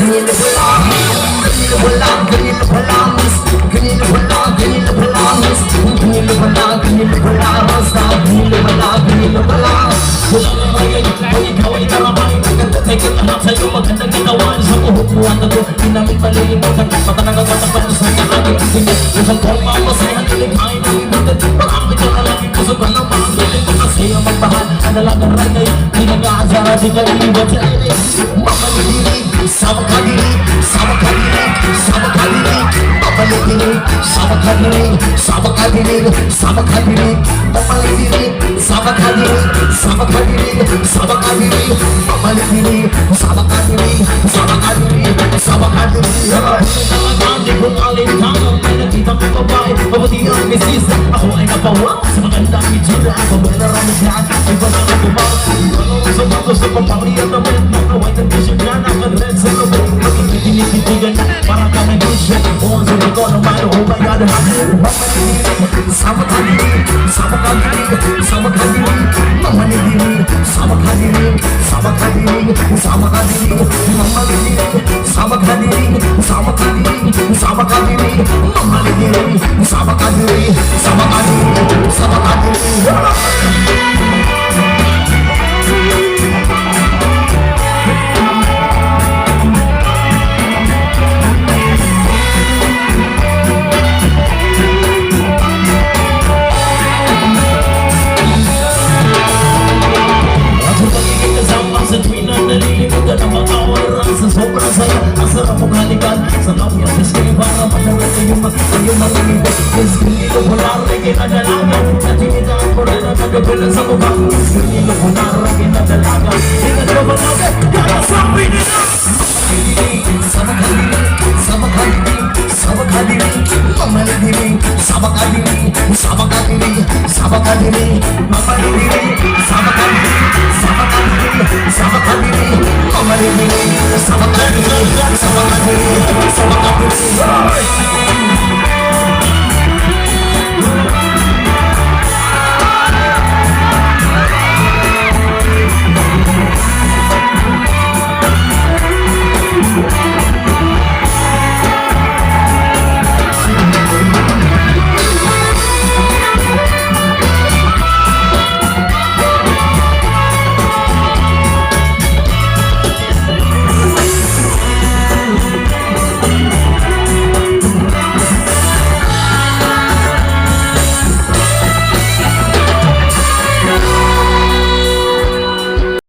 ganito lang, ganito lang, ganito lang, ganito lang, ganito lang, ganito lang, ganito lang, basta ganito lang, ganito lang. Wala na ngayon, kung ikaw ay naramay, nagkatay ka lahat sa'yo, magandang ginawan sa buhok mo at ako, pinamit malilimutan, patanagagatapan sa aking tingin, isang forma, masayahan, nilikhain ang imutin, marami ka kalagin ko sa banang maangilin ko kasi ang magmahal, ang dalagang ragay, di nag-aasara, di ka iiwan sa akin, mamalidilig, sama ka dilig, sama ka dilig, sama ka dilig, mamalidilig, sama ka dilig, sama ka dilig, sama ka dilig, mamalidilig, sama ka dilig, sama ka dilig, sama ka dilig, mamalidilig, sama ka dilig, sama ka dilig, sama ka dilig. Hindi ko alintangan, may nakita ko babae, mabuti ang misis, ako ay napawa sa magandang itsura, ako may naramdaman, ay ba na kumang, sa mga gusto kong pamilya naman, mga white and t-shirt na naka-red sa loob, magkikitinikigan na, para kami vision, on sa ko naman, oh my God, mamanidilig, sama ka dilig, sama ka dilig, sama ka dilig, mamanidilig, sama ka dilig, sama ka dilig, sama ka dilig, mamanidilig, sama ka dilig, sama ka dilig, sama ka dilig, mamanidilig, sama ka dilig, sama ka dilig, sama ka dilig.